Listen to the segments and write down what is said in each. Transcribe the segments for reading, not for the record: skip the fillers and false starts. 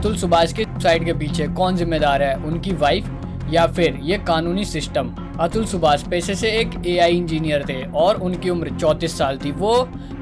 अतुल सुभाष के सुसाइड के पीछे कौन जिम्मेदार है, उनकी वाइफ या फिर ये कानूनी सिस्टम। अतुल सुभाष पेशे से एक एआई इंजीनियर थे और उनकी उम्र 34 साल थी। वो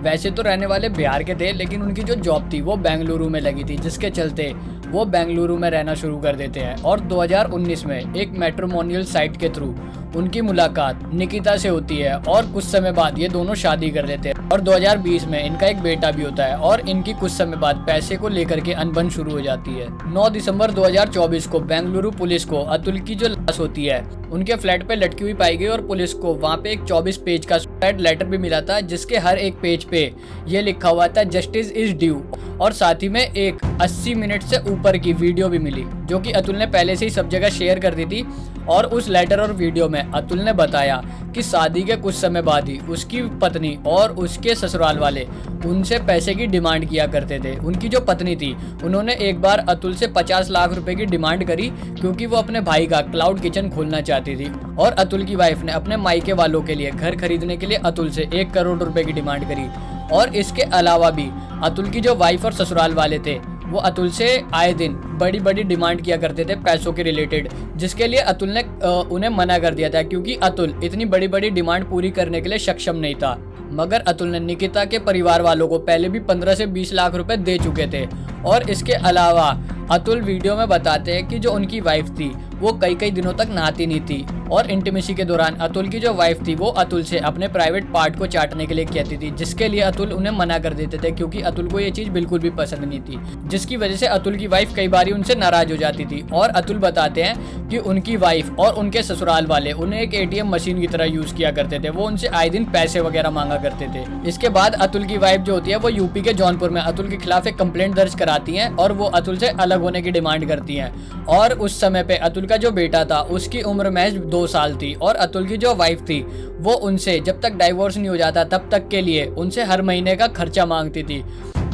वैसे तो रहने वाले बिहार के थे, लेकिन उनकी जो जॉब थी वो बेंगलुरु में लगी थी, जिसके चलते वो बेंगलुरु में रहना शुरू कर देते हैं। और 2019 में एक मैट्रिमोनियल साइट के थ्रू उनकी मुलाकात निकिता से होती है और कुछ समय बाद ये दोनों शादी कर लेते हैं और 2020 में इनका एक बेटा भी होता है और इनकी कुछ समय बाद पैसे को लेकर के अनबन शुरू हो जाती है। 9 दिसंबर 2024 को बेंगलुरु पुलिस को अतुल की जो लाश होती है उनके फ्लैट पे लटकी हुई पाई गई और पुलिस को वहाँ पे एक 24 पेज का सुसाइड लेटर भी मिला था, जिसके हर एक पेज पे ये लिखा हुआ था जस्टिस इज ड्यू। और साथ ही में एक 80 मिनट से ऊपर की वीडियो भी मिली, जो कि अतुल ने पहले से ही सब जगह शेयर कर दी थी। और उस लेटर और वीडियो में अतुल ने बताया कि शादी के कुछ समय बाद ही उसकी पत्नी और उसके ससुराल वाले उनसे पैसे की डिमांड किया करते थे। उनकी जो पत्नी थी उन्होंने एक बार अतुल से 50 लाख रुपए की डिमांड करी, क्योंकि वो अपने भाई का क्लाउड किचन खोलना चाहती थी। और अतुल की वाइफ ने अपने मायके वालों के लिए घर खरीदने के लिए अतुल से 1 करोड़ रुपए की डिमांड करी। और इसके अलावा भी अतुल की जो वाइफ और ससुराल वाले थे वो अतुल से आए दिन बड़ी बड़ी डिमांड किया करते थे पैसों के रिलेटेड, जिसके लिए अतुल ने उन्हें मना कर दिया था, क्योंकि अतुल इतनी बड़ी बड़ी डिमांड पूरी करने के लिए सक्षम नहीं था। मगर अतुल ने निकिता के परिवार वालों को पहले भी 15 से 20 लाख रुपए दे चुके थे। और इसके अलावा अतुल वीडियो में बताते हैं कि जो उनकी वाइफ थी वो कई दिनों तक नहाती नहीं थी और इंटीमेसी के दौरान अतुल की जो वाइफ थी वो अतुल से अपने प्राइवेट पार्ट को चाटने के लिए कहती थी, जिसके लिए अतुल उन्हें मना कर देते थे, क्योंकि अतुल को ये चीज़ बिल्कुल भी पसंद नहीं थी, जिसकी वजह से अतुल की वाइफ कई बार उनसे नाराज हो जाती थी। और अतुल बताते हैं कि उनकी वाइफ और उनके ससुराल वाले उन्हें एक ATM मशीन की तरह यूज़ किया करते थे। वो उनसे आए दिन पैसे वगैरह मांगा करते थे। इसके बाद अतुल की वाइफ जो होती है वो यूपी के जौनपुर में अतुल के खिलाफ एक कंप्लेंट दर्ज कराती हैं और वो अतुल से अलग होने की डिमांड करती हैं। और उस समय पे अतुल का जो बेटा था उसकी उम्र महज 2 साल थी और अतुल की जो वाइफ थी वो उनसे जब तक डाइवोर्स नहीं हो जाता तब तक के लिए उनसे हर महीने का खर्चा मांगती थी,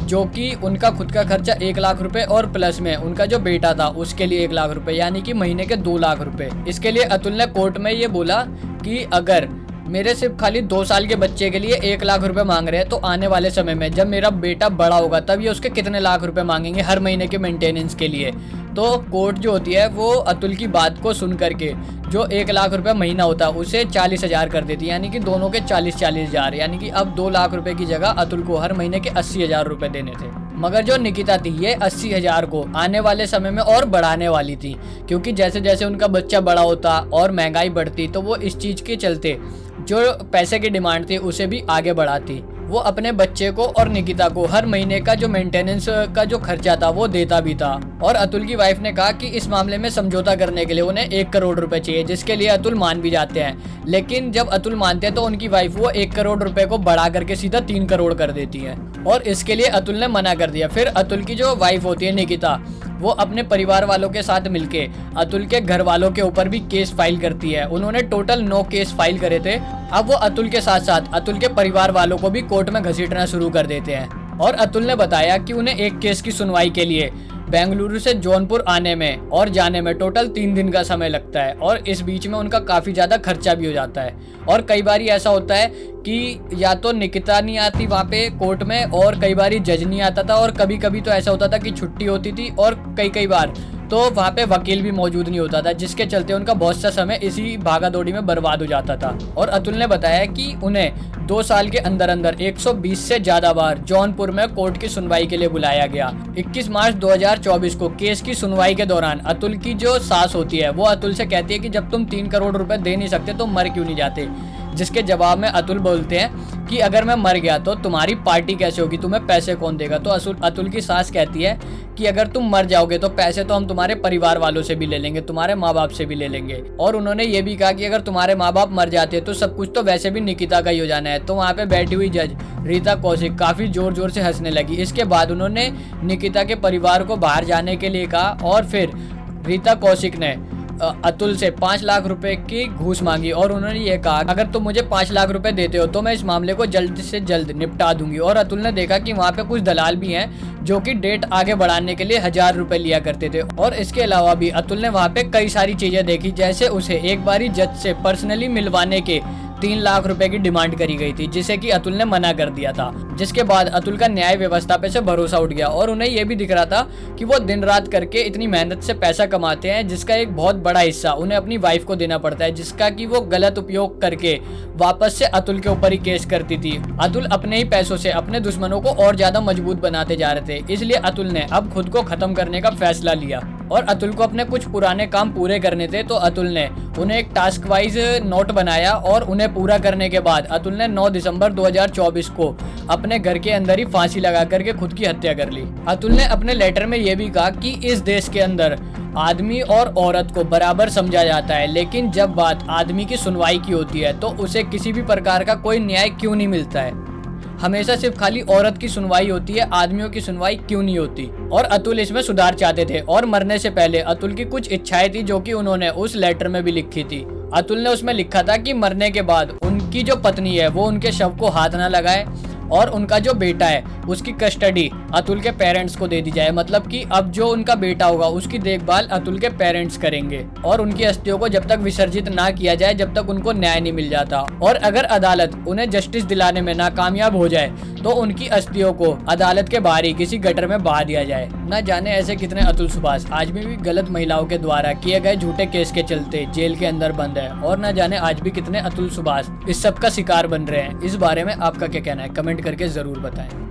जो कि उनका खुद का खर्चा 1 लाख रुपए और प्लस में उनका जो बेटा था उसके लिए 1 लाख रुपए, यानी कि महीने के 2 लाख रुपए। इसके लिए अतुल ने कोर्ट में ये बोला कि अगर मेरे सिर्फ खाली 2 साल के बच्चे के लिए 1 लाख रुपए मांग रहे हैं, तो आने वाले समय में जब मेरा बेटा बड़ा होगा तब ये उसके कितने लाख रुपए मांगेंगे हर महीने के मेंटेनेंस के लिए। तो कोर्ट जो होती है वो अतुल की बात को सुन करके जो 1 लाख रुपए महीना होता है उसे 40,000 कर देती है, यानी कि दोनों के 40,000, यानी कि अब 2 लाख रुपए की जगह अतुल को हर महीने के 80,000 रुपए देने थे। मगर जो निकिता थी ये 80,000 को आने वाले समय में और बढ़ाने वाली थी, क्योंकि जैसे जैसे उनका बच्चा बड़ा होता और महंगाई बढ़ती तो वो इस चीज़ के चलते जो पैसे की डिमांड थी उसे भी आगे बढ़ाती। वो अपने बच्चे को और निकिता को हर महीने का जो मेंटेनेंस का जो खर्चा था वो देता भी था। और अतुल की वाइफ ने कहा कि इस मामले में समझौता करने के लिए उन्हें 1 करोड़ रुपए चाहिए, जिसके लिए अतुल मान भी जाते हैं। लेकिन जब अतुल मानते हैं तो उनकी वाइफ वो 1 करोड़ रुपए को बढ़ा करके सीधा 3 करोड़ कर देती है और इसके लिए अतुल ने मना कर दिया। फिर अतुल की जो वाइफ होती है निकिता वो अपने परिवार वालों के साथ मिलके अतुल के घर वालों के ऊपर भी केस फाइल करती है। उन्होंने टोटल 9 केस फाइल करे थे। अब वो अतुल के साथ साथ अतुल के परिवार वालों को भी कोर्ट में घसीटना शुरू कर देते हैं। और अतुल ने बताया कि उन्हें एक केस की सुनवाई के लिए बेंगलुरु से जौनपुर आने में और जाने में टोटल 3 दिन का समय लगता है और इस बीच में उनका काफ़ी ज़्यादा खर्चा भी हो जाता है। और कई बार ऐसा होता है कि या तो निकिता नहीं आती वहाँ पे कोर्ट में और कई बार जज नहीं आता था और कभी कभी तो ऐसा होता था कि छुट्टी होती थी और कई बार तो वहाँ पे वकील भी मौजूद नहीं होता था, जिसके चलते उनका बहुत सा समय इसी भागा दौड़ी में बर्बाद हो जाता था। और अतुल ने बताया कि उन्हें 2 साल के अंदर अंदर 120 से ज़्यादा बार जौनपुर में कोर्ट की सुनवाई के लिए बुलाया गया। 21 मार्च 2024 को केस की सुनवाई के दौरान अतुल की जो सास होती है वो अतुल से कहती है कि जब तुम 3 करोड़ रुपए दे नहीं सकते तो मर क्यों नहीं जाते, जिसके जवाब में अतुल बोलते हैं कि अगर मैं मर गया तो तुम्हारी पार्टी कैसे होगी, तुम्हें पैसे कौन देगा। तो अतुल की सास कहती है कि अगर तुम मर जाओगे तो पैसे तो हम तुम्हारे परिवार वालों से भी ले लेंगे, तुम्हारे माँ बाप से भी ले लेंगे। और उन्होंने ये भी कहा कि अगर तुम्हारे माँ बाप मर जाते तो सब कुछ तो वैसे भी निकिता का ही हो जाना है। तो वहाँ पे बैठी हुई जज रीता कौशिक काफी जोर जोर से हंसने लगी। इसके बाद उन्होंने निकिता के परिवार को बाहर जाने के लिए कहा और फिर रीता कौशिक ने अतुल से 5 लाख रुपए की घूस मांगी और उन्होंने ये कहा अगर तुम मुझे 5 लाख रुपए देते हो तो मैं इस मामले को जल्द से जल्द निपटा दूंगी। और अतुल ने देखा कि वहाँ पे कुछ दलाल भी हैं जो कि डेट आगे बढ़ाने के लिए 1000 रुपए लिया करते थे। और इसके अलावा भी अतुल ने वहाँ पे कई सारी चीजें देखी, जैसे उसे एक बारी जज से पर्सनली मिलवाने के 3 लाख रुपए की डिमांड करी गई थी, जिसे कि अतुल ने मना कर दिया था। जिसके बाद अतुल का न्याय व्यवस्था पे से भरोसा उठ गया और उन्हें यह भी दिख रहा था कि वो दिन रात करके इतनी मेहनत से पैसा कमाते हैं, जिसका एक बहुत बड़ा हिस्सा उन्हें अपनी वाइफ को देना पड़ता है, जिसका कि वो गलत उपयोग करके वापस से अतुल के ऊपर ही केस करती थी। अतुल अपने ही पैसों से अपने दुश्मनों को और ज्यादा मजबूत बनाते जा रहे थे, इसलिए अतुल ने अब खुद को खत्म करने का फैसला लिया। और अतुल को अपने कुछ पुराने काम पूरे करने थे, तो अतुल ने उन्हें एक टास्क वाइज नोट बनाया और उन्हें पूरा करने के बाद अतुल ने 9 दिसंबर 2024 को अपने घर के अंदर ही फांसी लगा करके खुद की हत्या कर ली। अतुल ने अपने लेटर में यह भी कहा कि इस देश के अंदर आदमी और औरत को बराबर समझा जाता है, लेकिन जब बात आदमी की सुनवाई की होती है तो उसे किसी भी प्रकार का कोई न्याय क्यों नहीं मिलता है। हमेशा सिर्फ खाली औरत की सुनवाई होती है, आदमियों की सुनवाई क्यों नहीं होती। और अतुल इसमें सुधार चाहते थे और मरने से पहले अतुल की कुछ इच्छाएं थी जो कि उन्होंने उस लेटर में भी लिखी थी। अतुल ने उसमें लिखा था कि मरने के बाद उनकी जो पत्नी है वो उनके शव को हाथ ना लगाए और उनका जो बेटा है उसकी कस्टडी अतुल के पेरेंट्स को दे दी जाए। मतलब कि अब जो उनका बेटा होगा उसकी देखभाल अतुल के पेरेंट्स करेंगे और उनकी अस्थियों को जब तक विसर्जित ना किया जाए जब तक उनको न्याय नहीं मिल जाता। और अगर अदालत उन्हें जस्टिस दिलाने में नाकामयाब हो जाए तो उनकी अस्थियों को अदालत के बाहर ही किसी गटर में बहा दिया जाए। न जाने ऐसे कितने अतुल सुभाष आज भी गलत महिलाओं के द्वारा किए गए झूठे केस के चलते जेल के अंदर बंद है, और न जाने आज भी कितने अतुल सुभाष इस सब का शिकार बन रहे हैं। इस बारे में आपका क्या कहना है, कमेंट करके जरूर बताएं।